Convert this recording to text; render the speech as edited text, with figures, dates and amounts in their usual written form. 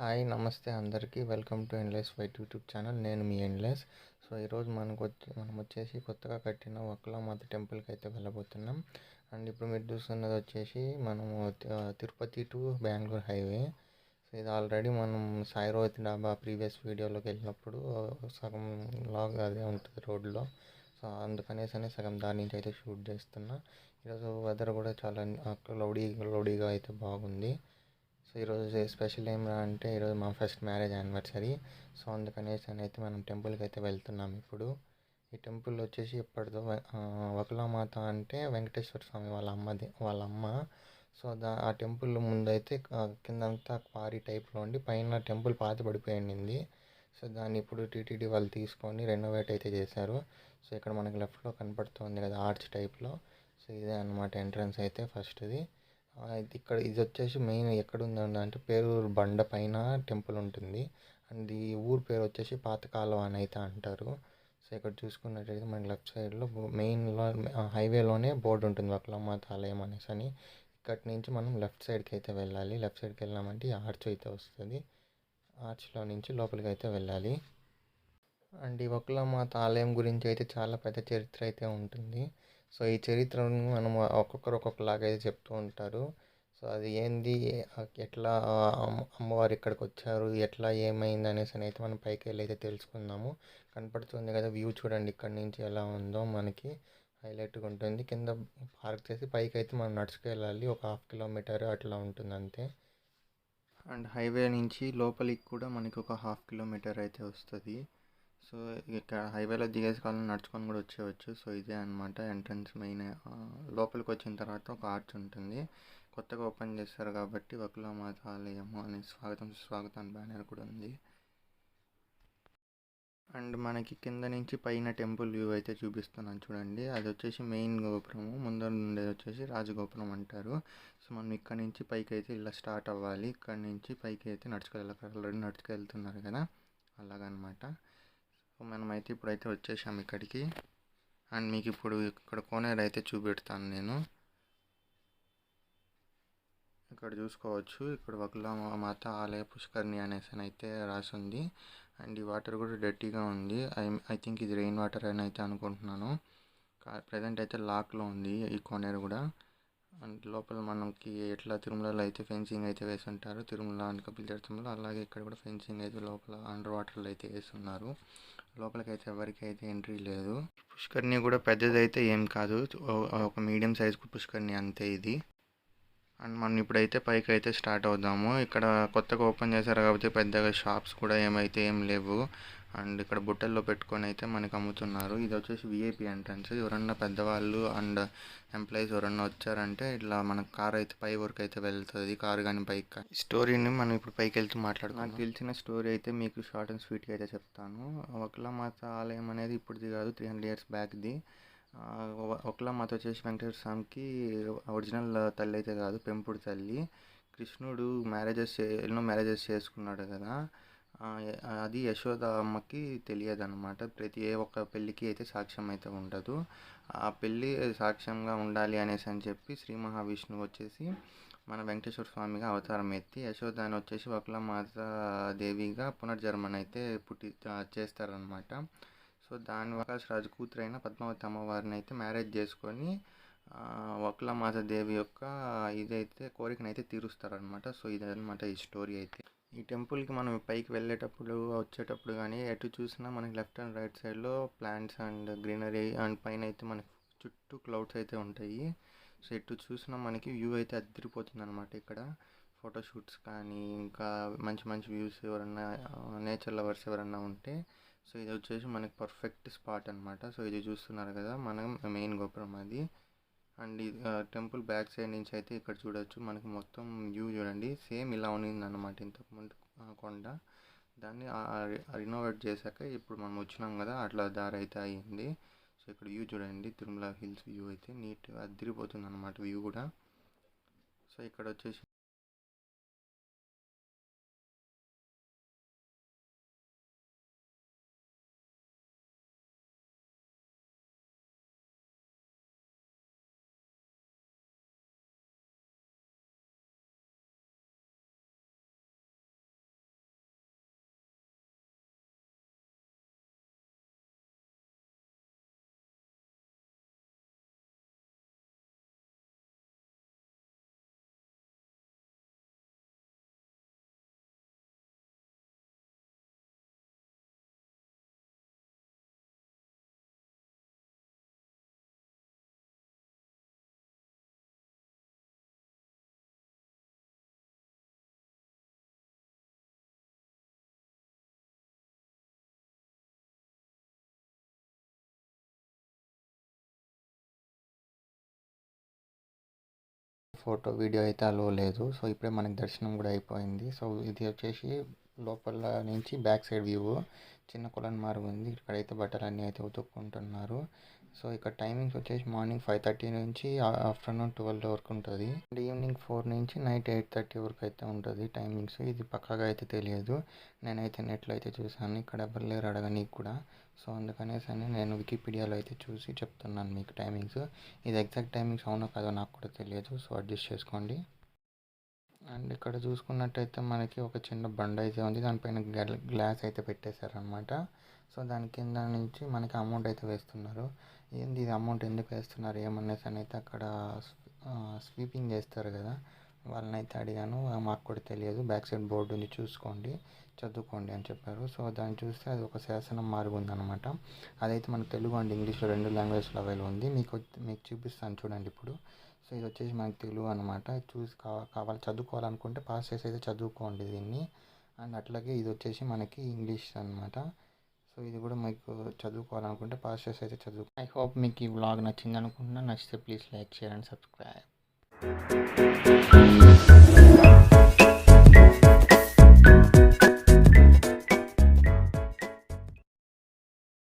Hi నమస్తే అందరికీ welcome to endless white YouTube channel. నేను మీ ఎండ్లెస్. సో ఈరోజు మనం వచ్చేసి కొత్తగా కట్టిన వకులామాత టెంపుల్కి అయితే వెళ్ళబోతున్నాం. అండ్ ఇప్పుడు మీరు చూస్తున్నది వచ్చేసి మనము Tirupati to Bengaluru highway. So ఇది ఆల్రెడీ మనం సాయిరోతి డాబా ప్రీవియస్ వీడియోలోకి వెళ్ళినప్పుడు సగం లాగ్ అదే ఉంటుంది రోడ్లో. సో అందుకనేసరి సగం దాని నుంచి అయితే షూట్ చేస్తున్నా. ఈరోజు వెదర్ కూడా చాలా క్లౌడీగా అయితే బాగుంది. సో ఈరోజు స్పెషల్ ఏమరా అంటే ఈరోజు మా ఫస్ట్ మ్యారేజ్ యానివర్సరీ. సో అందుకనేసి అయితే మనం టెంపుల్కి అయితే వెళ్తున్నాం. ఇప్పుడు ఈ టెంపుల్ వచ్చేసి ఎప్పటిదో వకులామాత అంటే వెంకటేశ్వర స్వామి వాళ్ళ అమ్మ. సో ఆ టెంపుల్ ముందైతే కిందంతా క్వారీ టైప్లో ఉండి పైన టెంపుల్ పాత పడిపోయింది. సో దాన్ని ఇప్పుడు టీటీడీ వాళ్ళు తీసుకొని రెనోవేట్ అయితే చేశారు. సో ఇక్కడ మనకి లెఫ్ట్లో కనపడుతుంది కదా ఆర్చ్ టైప్లో. సో ఇదే అనమాట ఎంట్రన్స్ అయితే ఫస్ట్ది. ఇక్కడ ఇది వచ్చేసి మెయిన్ ఎక్కడ ఉందంటే పేరూరు బండ పైన టెంపుల్ ఉంటుంది. అండ్ ఈ ఊరు పేరు వచ్చేసి పాతకాలం అని అయితే అంటారు. సో ఇక్కడ చూసుకున్నట్టయితే మనకి లెఫ్ట్ సైడ్లో మెయిన్లో హైవేలోనే బోర్డు ఉంటుంది వకులామాత ఆలయం అనేసి అని. ఇక్కడి నుంచి మనం లెఫ్ట్ సైడ్కి అయితే వెళ్ళాలి. లెఫ్ట్ సైడ్కి వెళ్ళామంటే ఈ ఆర్చ్ అయితే వస్తుంది. ఆర్చ్లో నుంచి లోపలికి అయితే వెళ్ళాలి. అండ్ ఈ వకులామాత ఆలయం గురించి అయితే చాలా పెద్ద చరిత్ర అయితే ఉంటుంది. సో ఈ చరిత్రను మనం ఒక్కొక్కరు ఒక్కొక్కలాగా అయితే చెప్తూ ఉంటారు. సో అది ఏంది, ఎట్లా అమ్మవారు ఇక్కడికి వచ్చారు, ఎట్లా ఏమైంది అనేసి అయితే మనం పైకి వెళ్ళి అయితే తెలుసుకుందాము. కనపడుతుంది కదా వ్యూ చూడండి, ఇక్కడ నుంచి ఎలా ఉందో మనకి హైలైట్గా ఉంటుంది. కింద పార్క్ చేసి పైకి అయితే మనం నడుచుకెళ్ళాలి. ఒక 1/2 కిలోమీటర్ అట్లా ఉంటుంది అంతే. అండ్ హైవే నుంచి లోపలికి కూడా మనకి ఒక 1/2 కిలోమీటర్ అయితే వస్తుంది. సో ఇక్కడ హైవేలో దిగేసి కావాలని నడుచుకొని కూడా వచ్చేయచ్చు. సో ఇదే అనమాట ఎంట్రన్స్ మెయిన్. లోపలికి వచ్చిన తర్వాత ఒక ఆర్చ్ ఉంటుంది. కొత్తగా ఓపెన్ చేస్తారు కాబట్టి వకులామాత ఆలయము అని స్వాగతం బ్యానర్ కూడా ఉంది. అండ్ మనకి కింద నుంచి పైన టెంపుల్ వ్యూ అయితే చూపిస్తున్నాను చూడండి. అది వచ్చేసి మెయిన్ గోపురము, ముందర ఉండేది వచ్చేసి రాజగోపురం అంటారు. సో మనం ఇక్కడ నుంచి పైకి అయితే ఇలా స్టార్ట్ అవ్వాలి. ఇక్కడ నుంచి పైకి అయితే ఆల్రెడీ నడుచుకెళ్తున్నారు కదా, అలాగనమాట. సో మనమైతే ఇప్పుడైతే వచ్చేసాము ఇక్కడికి. అండ్ మీకు ఇప్పుడు ఇక్కడ కోనేరు అయితే చూపెడతాను నేను. ఇక్కడ చూసుకోవచ్చు, ఇక్కడ వకులామాత ఆలయ పుష్కరిణి అనేసి అయితే రాసింది. అండ్ ఈ వాటర్ కూడా డర్టీగా ఉంది. ఐ థింక్ ఇది రెయిన్ వాటర్ అని అయితే అనుకుంటున్నాను. ప్రజెంట్ అయితే లాక్లో ఉంది ఈ కోనేరు కూడా. అండ్ లోపల మనకి ఎట్లా తిరుమలలో అయితే ఫెన్సింగ్ అయితే వేసి ఉంటారు, తిరుమల అండ్ కపిల తీర్థంలో, అలాగే ఇక్కడ కూడా ఫెన్సింగ్ అయితే లోపల అండర్ వాటర్లో అయితే వేస్తున్నారు. లోపలికి అయితే ఎవరికి అయితే ఎంట్రీ లేదు. పుష్కరిణి కూడా పెద్దదైతే ఏం కాదు, ఒక మీడియం సైజ్ పుష్కరిణి అంతే ఇది. అండ్ మనం ఇప్పుడైతే పైకి అయితే స్టార్ట్ అవుదాము. ఇక్కడ కొత్తగా ఓపెన్ చేశారు కాబట్టి పెద్దగా షాప్స్ కూడా ఏం లేవు. అండ్ ఇక్కడ బుట్టల్లో పెట్టుకొని అయితే మనకు అమ్ముతున్నారు. ఇది వచ్చేసి విఐపి ఎంట్రన్స్. ఎవరన్నా పెద్దవాళ్ళు అండ్ ఎంప్లాయీస్ ఎవరన్నా వచ్చారంటే ఇట్లా మన కార్ అయితే పై వరకు అయితే వెళ్తుంది, కారు కానీ బైక్ కానీ. స్టోరీని మనం ఇప్పుడు పైకి వెళ్తూ మాట్లాడుతున్నాం. నాకు తెలిసిన స్టోరీ అయితే మీకు షార్ట్ అండ్ స్వీట్గా అయితే చెప్తాను. వకులామాత ఆలయం అనేది ఇప్పుడుది కాదు, 300 years బ్యాక్ది. వకులామాత వచ్చేసి వెంకటేశ్వర స్వామికి ఒరిజినల్ తల్లి అయితే కాదు, పెంపుడు తల్లి. కృష్ణుడు ఎన్నో మ్యారేజెస్ చేసుకున్నాడు కదా, అది యశోద అమ్మకి తెలియదు అనమాట. ప్రతి ఒక్క పెళ్ళికి అయితే సాక్ష్యం అయితే ఉండదు. ఆ పెళ్ళి సాక్ష్యంగా ఉండాలి అనేసి అని చెప్పి శ్రీ మహావిష్ణువు వచ్చేసి మన వెంకటేశ్వర స్వామిగా అవతారం ఎత్తి యశోదాని వచ్చేసి వకులామాత దేవిగా పునర్జన్మను అయితే చేస్తారనమాట. సో దాని ఆకాశ రాజు కూతురైన పద్మావతి అమ్మవారిని అయితే మ్యారేజ్ చేసుకొని వకులామాత దేవి యొక్క ఇదైతే కోరికను అయితే తీరుస్తారనమాట. సో ఇదనమాట ఈ స్టోరీ అయితే. ఈ టెంపుల్కి మనం పైకి వెళ్ళేటప్పుడు వచ్చేటప్పుడు కానీ ఎటు చూసినా మనకి లెఫ్ట్ అండ్ రైట్ సైడ్లో ప్లాంట్స్ అండ్ గ్రీనరీ, అండ్ పైన అయితే మనకి చుట్టూ క్లౌడ్స్ అయితే ఉంటాయి. సో ఎటు చూసినా మనకి వ్యూ అయితే అదిరిపోతుంది అనమాట. ఇక్కడ ఫోటోషూట్స్ కానీ ఇంకా మంచి మంచి వ్యూస్ ఎవరన్నా నేచర్ లవర్స్ ఎవరన్నా ఉంటే సో ఇది వచ్చేసి మనకి పర్ఫెక్ట్ స్పాట్ అనమాట. సో ఇది చూస్తున్నారు కదా మనం మెయిన్ గోపురం అది. అండ్ ఈ టెంపుల్ బ్యాక్ సైడ్ నుంచి అయితే ఇక్కడ చూడొచ్చు మనకి మొత్తం వ్యూ చూడండి. సేమ్ ఇలా ఉన్నింది అనమాట ఇంతకుముందు కొండ. దాన్ని రినోవేట్ చేశాక ఇప్పుడు మనం వచ్చినాం కదా అట్లా దారి అయితే అయ్యింది. సో ఇక్కడ వ్యూ చూడండి, తిరుమల హిల్స్ వ్యూ అయితే నీట్గా అదిరిపోతుంది అనమాట వ్యూ కూడా. సో ఇక్కడ వచ్చేసి ఫోటో వీడియో అయితే అలో లేదు. సో ఇప్పుడే మనకి దర్శనం కూడా అయిపోయింది. సో ఇది వచ్చేసి లోపల నుంచి బ్యాక్ సైడ్ వ్యూ. చిన్న కొలను మార్గం ఉంది. ఇక్కడైతే బట్టలన్నీ అయితే ఉతుక్కుంటున్నారు. సో ఇక్కడ టైమింగ్స్ వచ్చేసి మార్నింగ్ 5:30 నుంచి ఆఫ్టర్నూన్ 12 వరకు ఉంటుంది. అండ్ ఈవినింగ్ 4 నుంచి నైట్ 8:30 వరకు అయితే ఉంటుంది టైమింగ్స్. ఇది పక్కాగా అయితే తెలియదు. నేనైతే నెట్లో అయితే చూసాను. ఇక్కడ ఎవరు లేరు అడగనీకి కూడా. సో అందుకనేసి అని నేను వికీపీడియాలో అయితే చూసి చెప్తున్నాను మీకు టైమింగ్స్. ఇది ఎగ్జాక్ట్ టైమింగ్స్ అవునో కాదో నాకు కూడా తెలియదు. సో అడ్జస్ట్ చేసుకోండి. అండ్ ఇక్కడ చూసుకున్నట్టయితే మనకి ఒక చిన్న బండ అయితే ఉంది. దానిపైన గ్లాస్ అయితే పెట్టేశారనమాట. సో దాని కింద నుంచి మనకి అమౌంట్ అయితే వేస్తున్నారు. ఏంది ఇది అమౌంట్ ఎందుకు వేస్తున్నారు ఏమనేసి అని అయితే అక్కడ స్వీపింగ్ చేస్తారు కదా, వాళ్ళని అయితే అడిగాను. మాకు కూడా తెలియదు. బ్యాక్ సైడ్ బోర్డు ఉంది, చూసుకోండి, చదువుకోండి అని చెప్పారు. సో దాన్ని చూస్తే అది ఒక శాసనం మార్గు ఉందన్నమాట. అదైతే మనకు తెలుగు అండ్ ఇంగ్లీష్లో 2 లాంగ్వేజ్లో అవైలబుల్ ఉంది. మీకు చూపిస్తాను చూడండి ఇప్పుడు. సో ఇది వచ్చేసి మనకి తెలుగు అనమాట. చూసి కావాలి చదువుకోవాలనుకుంటే పాస్ చేసి అయితే చదువుకోండి దీన్ని. అండ్ అట్లాగే ఇది వచ్చేసి మనకి ఇంగ్లీష్ అనమాట. సో ఇది కూడా మీకు చదువుకోవాలనుకుంటే పాస్ చేసి అయితే చదువు. ఐ హోప్ మీకు ఈ వ్లాగ్ నచ్చింది అనుకుంటున్నా. నచ్చితే please like, share and subscribe.